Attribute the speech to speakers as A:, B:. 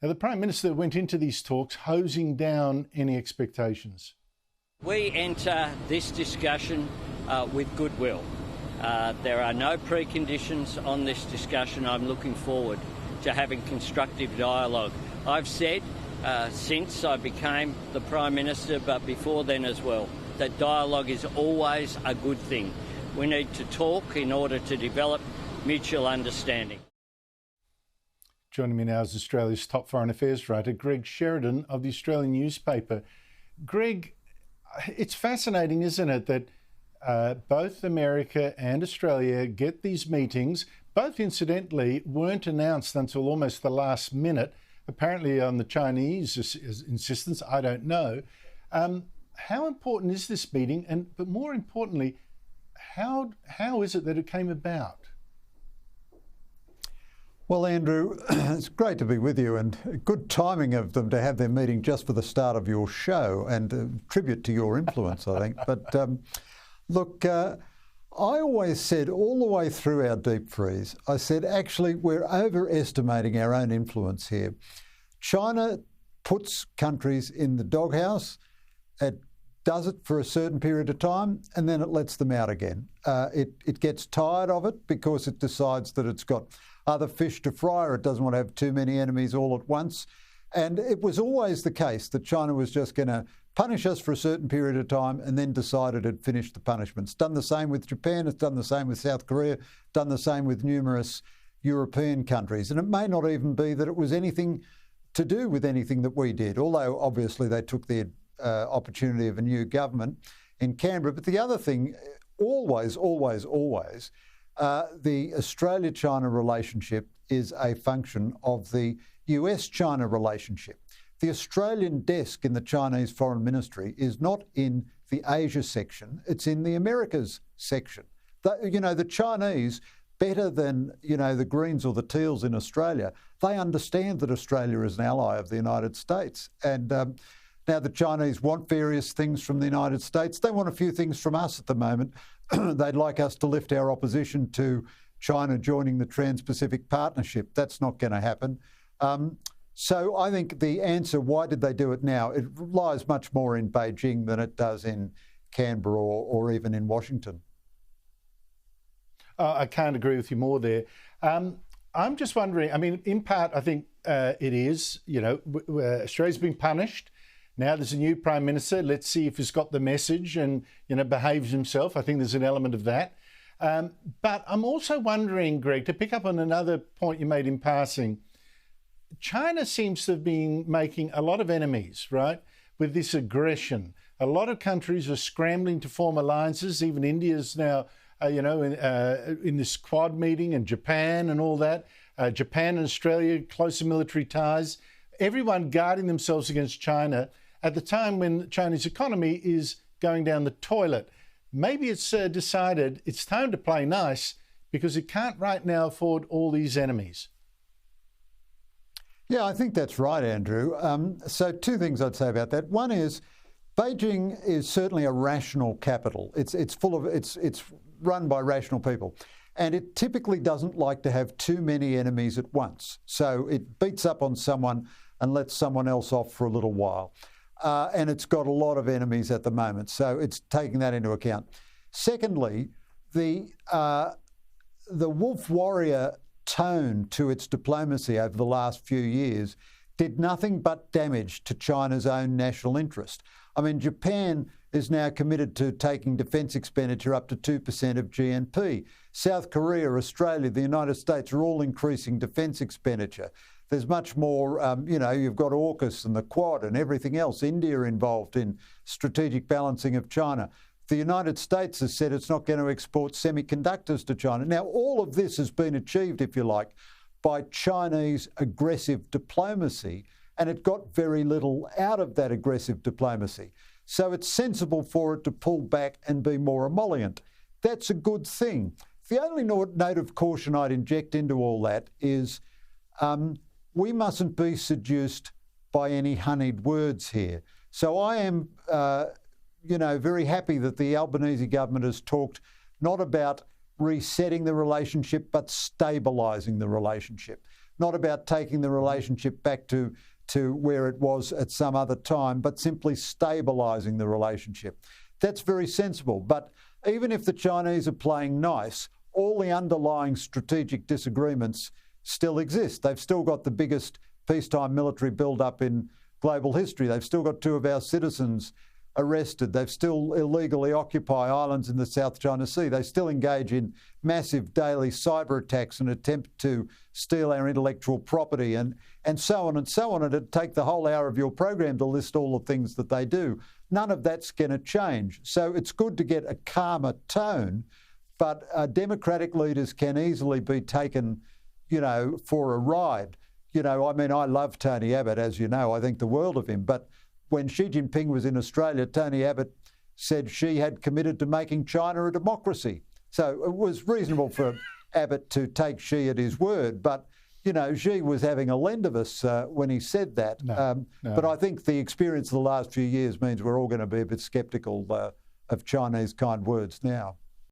A: Now, the Prime Minister went into these talks hosing down any expectations.
B: We enter this discussion with goodwill. There are no preconditions on this discussion. I'm looking forward to having constructive dialogue. I've said since I became the Prime Minister, but before then as well, that dialogue is always a good thing. We need to talk in order to develop mutual understanding.
A: Joining me now is Australia's top foreign affairs writer, Greg Sheridan of the Australian newspaper. Greg, it's fascinating, isn't it, that both America and Australia get these meetings. Both, incidentally, weren't announced until almost the last minute, apparently on the Chinese insistence, I don't know. How important is this meeting? But more importantly, how is it that it came about?
C: Well, Andrew, it's great to be with you, and good timing of them to have their meeting just for the start of your show, and a tribute to your influence, I think. But look, I always said all the way through our deep freeze, I said, actually, we're overestimating our own influence here. China puts countries in the doghouse. It does it for a certain period of time, and then it lets them out again. It gets tired of it because it decides that it's got other fish to fry, or it doesn't want to have too many enemies all at once. And it was always the case that China was just going to punish us for a certain period of time and then decided it'd finish the punishment. It's done the same with Japan, it's done the same with South Korea, done the same with numerous European countries. And it may not even be that it was anything to do with anything that we did, although obviously they took the opportunity of a new government in Canberra. But the other thing, always, the Australia-China relationship is a function of the US-China relationship. The Australian desk in the Chinese Foreign Ministry is not in the Asia section, it's in the Americas section. The Chinese, better than, the Greens or the Teals in Australia, they understand that Australia is an ally of the United States. And now the Chinese want various things from the United States. They want a few things from us at the moment. They'd like us to lift our opposition to China joining the Trans-Pacific Partnership. That's not going to happen. So I think the answer, why did they do it now, it lies much more in Beijing than it does in Canberra or even in Washington.
A: I can't agree with you more there. I'm just wondering, in part, I think it is, Australia's been punished. Now there's a new Prime Minister. Let's see if he's got the message and, behaves himself. I think there's an element of that. But I'm also wondering, Greg, to pick up on another point you made in passing, China seems to have been making a lot of enemies, right, with this aggression. A lot of countries are scrambling to form alliances. Even India's now, in this Quad meeting, and Japan and all that. Japan and Australia, closer military ties. Everyone guarding themselves against China at the time when the Chinese economy is going down the toilet. Maybe it's decided it's time to play nice because it can't right now afford all these enemies.
C: Yeah, I think that's right, Andrew. So two things I'd say about that. One is Beijing is certainly a rational capital. It's run by rational people. And it typically doesn't like to have too many enemies at once. So it beats up on someone and lets someone else off for a little while. And it's got a lot of enemies at the moment. So it's taking that into account. Secondly, the wolf warrior tone to its diplomacy over the last few years did nothing but damage to China's own national interest. Japan is now committed to taking defence expenditure up to 2% of GNP. South Korea, Australia, the United States are all increasing defence expenditure. There's much more, you've got AUKUS and the Quad and everything else. India involved in strategic balancing of China. The United States has said it's not going to export semiconductors to China. Now, all of this has been achieved, if you like, by Chinese aggressive diplomacy, and it got very little out of that aggressive diplomacy. So it's sensible for it to pull back and be more emollient. That's a good thing. The only note of caution I'd inject into all that is we mustn't be seduced by any honeyed words here. So I am, very happy that the Albanese government has talked not about resetting the relationship, but stabilising the relationship. not about taking the relationship back to where it was at some other time, but simply stabilising the relationship. That's very sensible. But even if the Chinese are playing nice, all the underlying strategic disagreements still exist. They've still got the biggest peacetime military build-up in global history. They've still got 2 of our citizens arrested. They've still illegally occupy islands in the South China Sea. They still engage in massive daily cyber attacks and attempt to steal our intellectual property and so on and so on. And it'd take the whole hour of your program to list all the things that they do. None of that's going to change. So it's good to get a calmer tone, but democratic leaders can easily be taken, for a ride. I mean, I love Tony Abbott, as you know. I think the world of him. But when Xi Jinping was in Australia, Tony Abbott said Xi had committed to making China a democracy. So it was reasonable for Abbott to take Xi at his word. But, Xi was having a lend of us when he said that. No. But I think the experience of the last few years means we're all going to be a bit sceptical of Chinese kind words now.